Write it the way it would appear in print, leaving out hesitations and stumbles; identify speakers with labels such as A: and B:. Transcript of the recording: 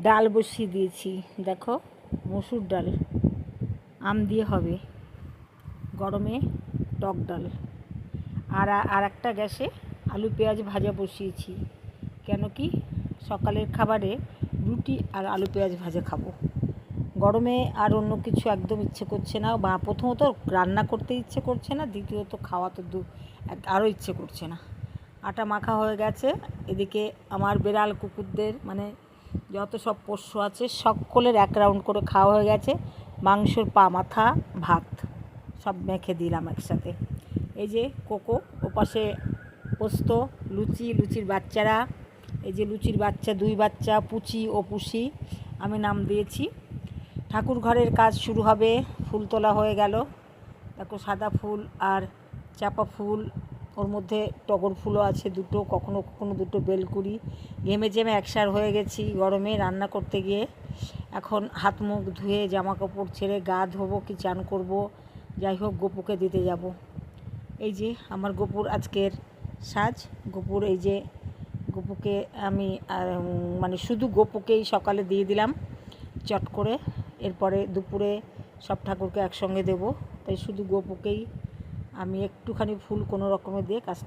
A: ডাল বসিয়ে দিয়েছি, দেখো মসুর ডাল, আম দিয়ে হবে, গরমে টক ডাল। আর একটা গ্যাসে আলু পেঁয়াজ ভাজা বসিয়েছি, কেন কি সকালের খাবারে রুটি আর আলু পেঁয়াজ ভাজা খাবো। গরমে আর অন্য কিছু একদম ইচ্ছে করছে না, বা প্রথমত রান্না করতে ইচ্ছে করছে না, দ্বিতীয়ত খাওয়া তো আরও ইচ্ছে করছে না। আটা মাখা হয়ে গেছে। এদিকে আমার বেড়াল কুকুরদের মানে যত সব পোষ্য আছে সকলের এক রাউন্ড করে খাওয়া হয়ে গেছে। মাংসর পা মাথা ভাত সব মেখে দিলাম একসাথে। এই যে কোকো, ওপাশে পোস্ত, লুচির বাচ্চারা, এই যে লুচির বাচ্চা, 2 বাচ্চা, পুচি ও পুষি আমি নাম দিয়েছি। ঠাকুর ঘরের কাজ শুরু হবে, ফুল তোলা হয়ে গেল, দেখো সাদা ফুল আর চাপা ফুল, ওর মধ্যে টগর ফুলও আছে দুটো, কখনো কখনো দুটো বেলকুড়ি। ঘেমে একসার হয়ে গেছি গরমে রান্না করতে গিয়ে। এখন হাত মুখ ধুয়ে জামা কাপড় ছেড়ে গা ধোবো কি চান করব, যাই হোক গপুকে দিতে যাব। এই যে আমার গপুর আজকের সাজ। গপুর এই যে গপুকে আমি মানে শুধু গপুকেই সকালে দিয়ে দিলাম চট করে, এরপরে দুপুরে সব ঠাকুরকে একসঙ্গে দেব, তাই শুধু গপুকেই আমি একটুখানি ফুল কোনো রকমে দিয়ে কাজটা